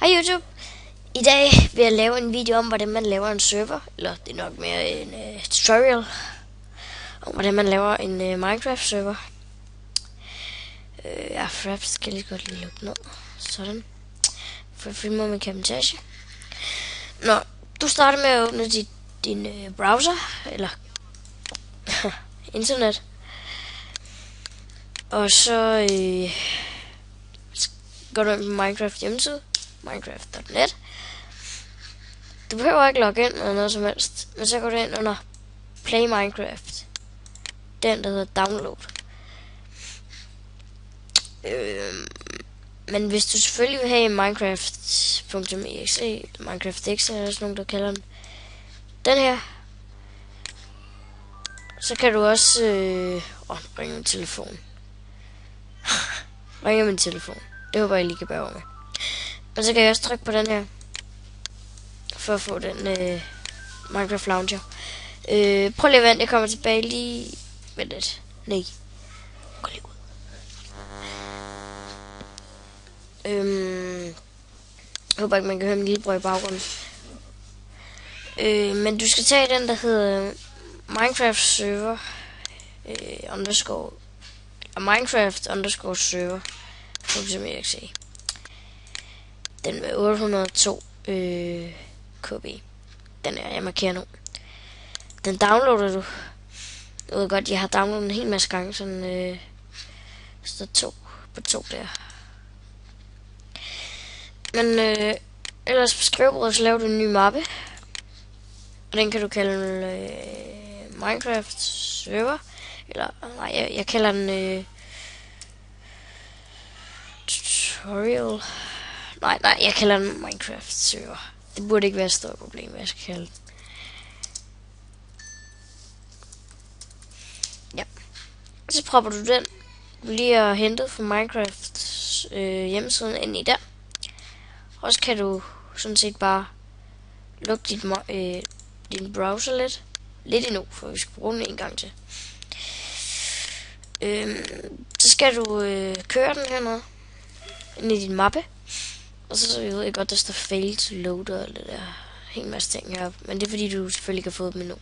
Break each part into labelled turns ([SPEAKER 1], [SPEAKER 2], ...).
[SPEAKER 1] Hej YouTube. I dag vil jeg lave en video om, hvordan man laver en server. Eller det er nok mere en tutorial om, hvordan man laver en Minecraft server. Fraps skal jeg lige godt lige lukke ned. Sådan. For at filme min kameratage. Nå, du starter med at åbne din browser. Eller internet. Og så går du ind på Minecraft hjemmeside. Minecraft.net. Du behøver ikke logge ind eller noget som helst. Men så går du ind under Play Minecraft. Den der hedder Download. Men hvis du selvfølgelig vil have Minecraft.exe, Minecraft.exe eller sådan nogen der kalder den her, så kan du også ringe min telefon. Ringe min telefon. Det håber jeg lige kan bære over med. Men så kan jeg også trykke på den her for at få den Minecraft Launcher. Prøv lige at vente, jeg kommer tilbage lige. Vent lidt. Nej. Gå lige ud. Jeg håber ikke man kan høre min lillebror i baggrunden. Men du skal tage den der hedder Minecraft server Minecraft underscore server .exe. Den med 802 KB. Den er jeg markerer nu. Den downloader du. Jeg ved godt, jeg har downloadet en hel masse gange, sådan står 2 på 2 der. Men ellers på skrivebordet, så laver du en ny mappe. Og den kan du kalde Minecraft server. Eller nej, jeg kalder den tutorial. Nej, jeg kalder den Minecraft server. Det burde ikke være et stort problem, hvad jeg skal kalde den. Ja. Så propper du den, du lige har hentet fra Minecraft hjemmesiden ind i der. Og så kan du sådan set bare lukke din browser lidt endnu, for vi skal bruge den en gang til. Så skal du køre den hernede ind i din mappe. Og så ved jeg godt, der står fail to load og det der en masse ting her. Men det er fordi, du selvfølgelig kan få dem endnu.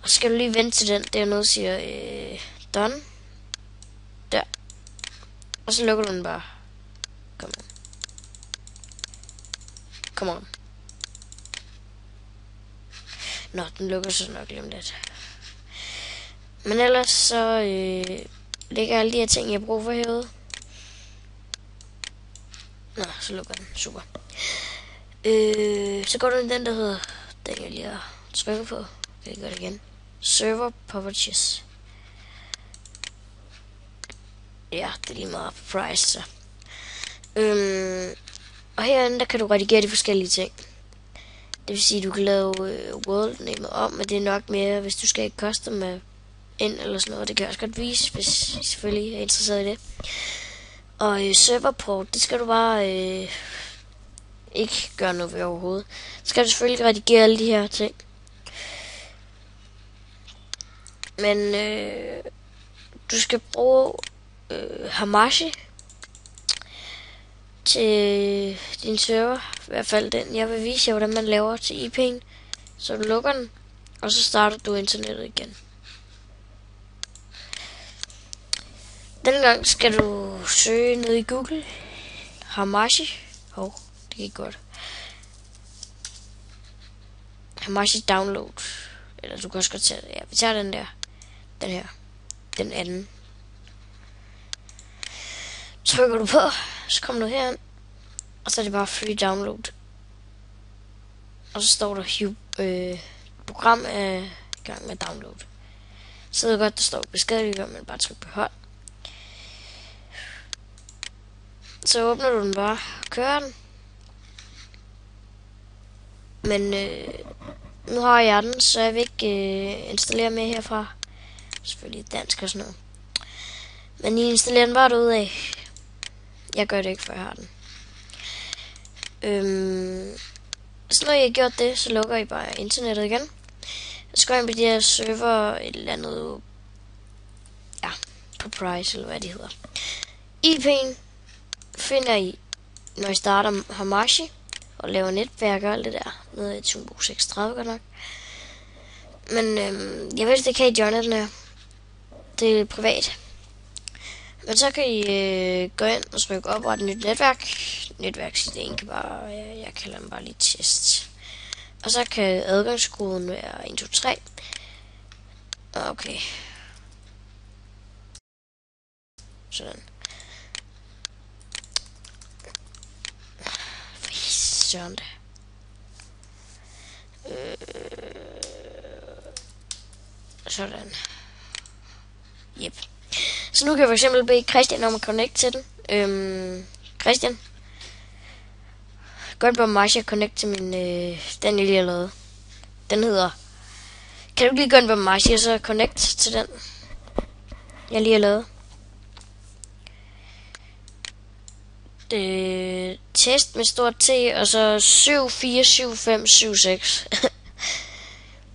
[SPEAKER 1] Og så skal du lige vente til den dernede, der siger done. Der. Og så lukker du den bare. Come on. Nå, den lukker så nok lige om lidt. Men ellers så ligger alle de her ting, jeg bruger for herude. Nå, så lukker den. Super. Så går du ind den, der hedder, den jeg lige har trykket på. Jeg kan gøre det igen. Server Properties. Ja, det er lige meget på price, så. Og herinde, der kan du redigere de forskellige ting. Det vil sige, du kan lave world name om, men det er nok mere, hvis du skal have custom med ind eller sådan noget. Det kan jeg også godt vise, hvis I selvfølgelig er interesseret i det. Og serverport, det skal du bare ikke gøre noget ved overhovedet. Så skal du selvfølgelig redigere alle de her ting. Men du skal bruge Hamachi til din server. I hvert fald den. Jeg vil vise jer, hvordan man laver til IP'en. Så du lukker den, og så starter du internettet igen. Denne gang skal du søge ned i Google. Hamachi. Det gik godt. Hamachi download. Eller du kan også godt tage det. Ja, vi tager den der. Den her. Den anden. Trykker du på, så kommer du herind. Og så er det bare free download. Og så står der program er i gang med download. Så er det godt, der står besked, men bare tryk på hold. Så åbner du den bare, kører den. Men nu har jeg den, så jeg vil ikke installere mere herfra. Selvfølgelig dansk og sådan noget. Men I installerer den bare derudad. Jeg gør det ikke, før jeg har den. Så når I har gjort det, så lukker I bare internettet igen. Så går I på de her server, et eller andet, ja, på price, eller hvad de hedder. IP'en finder I når I starter Hamachi og laver netværk og alt det der. Noget i Tumbo 36 godt nok. Men jeg ved, det kan I joine den her. Det er privat. Men så kan I gå ind og trykke oprette nyt netværk. Netværksideen kan bare, jeg kalder den bare lige test. Og så kan adgangskoden være 1, 2, 3. Okay. Sådan. For søren da. Sådan. Yep. Så nu kan jeg for eksempel bede Christian om at connect til den. Christian. Gå ind på Hamachi og connect til min, den jeg lige har lavet. Den hedder... Kan du lige gå ind på Hamachi og så connect til den, jeg lige har lavet. Test med stort T, og så 747576.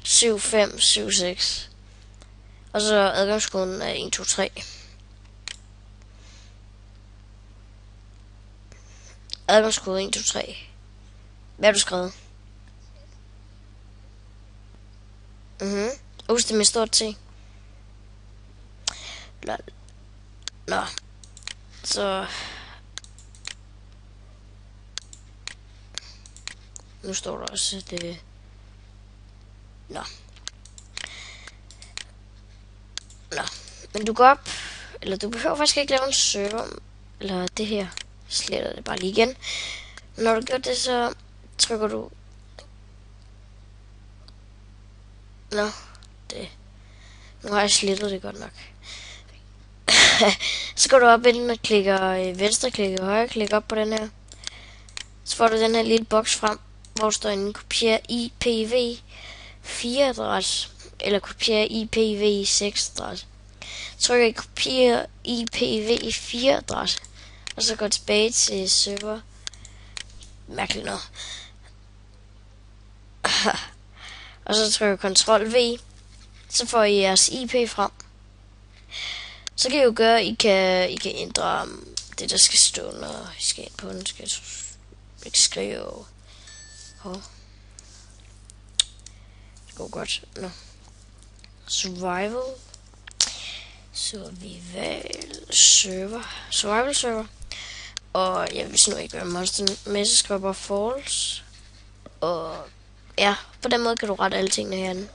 [SPEAKER 1] 7576. Og så adgangskoden er 1, 2, 3. Adgangskode 1, 2, 3. Hvad har du skrevet? Husk det med stort T. Nå. Så... Nu står der også, at det... Nå. Men du går op... Eller du behøver faktisk ikke lave en server. Eller det her. Sletter det bare lige igen. Når du gør det, så trykker du... Nå. Det... Nu har jeg slettet det godt nok. Så går du op inden og klikker venstre klik og højre klik op på den her. Så får du den her lille boks frem, hvor der står en kopier IPv4 adresse eller kopier IPv6 adresse. Trykker i kopier IPv4 adresse, og så går tilbage til server. Mærkeligt noget. Og så trykker Ctrl V, så får I jeres IP frem. Så kan I jo gøre, I kan ændre det der skal stå, når I skal ind på den. Skal ikke skrive. Det går godt. Nå. Survival server. Og jeg vil nu ikke være monster med, så skriver bare false. Og ja, på den måde kan du rette alle tingene herinde.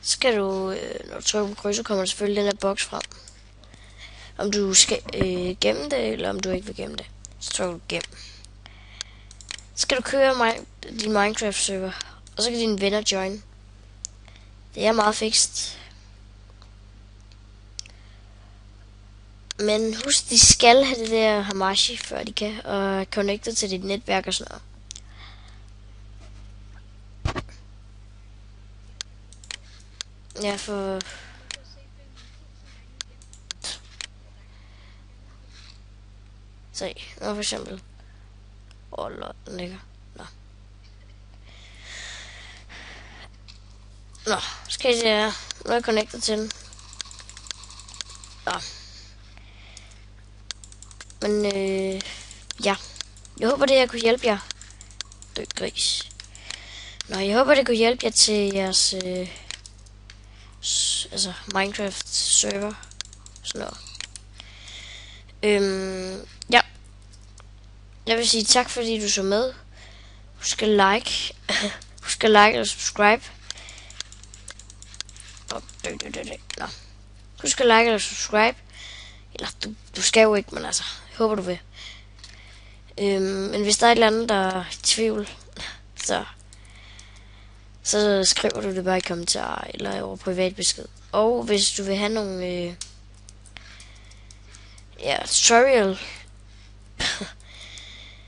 [SPEAKER 1] Så kan du, når du trykker på kryds, så kommer der selvfølgelig den her boks frem. Om du skal gemme det, eller om du ikke vil gemme det. Så trykker du gem. Så skal du køre din Minecraft server, og så kan dine venner join. Det er meget fikst. Men husk, de skal have det der Hamachi, før de kan, og connecte til dit netværk og sådan noget. Ja, for... Se, nu for eksempel. Den ligger. Nå, skal I se her. Nu er jeg connectet til den. Nå. Men ja. Jeg håber det her kunne hjælpe jer. Død gris. Nå, jeg håber det kunne hjælpe jer til jeres altså Minecraft server. Sådan noget. Ja. Jeg vil sige tak fordi du så med. Husk at like. Husk at like og subscribe. Nå. Husk at like eller subscribe. Eller du skal jo ikke, men altså, jeg håber du vil. Men hvis der er et eller andet, der er i tvivl, så skriver du det bare i kommentarer eller over privat besked. Og hvis du vil have nogle tutorial,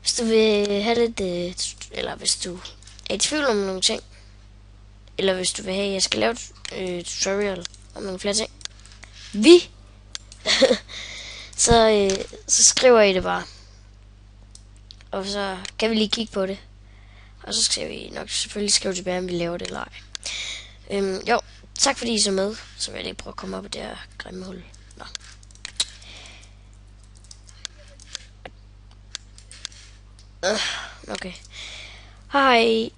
[SPEAKER 1] hvis du vil have lidt, eller hvis du er i tvivl om nogle ting, eller hvis du vil have, at jeg skal lave et tutorial om nogle flere ting, så skriver I det bare. Og så kan vi lige kigge på det. Og så skal vi nok selvfølgelig skrive tilbage, om vi laver det eller ej. Jo, tak fordi I så med. Så vil jeg lige prøve at komme op i det her grimme hul. Nå. Okay. Hej.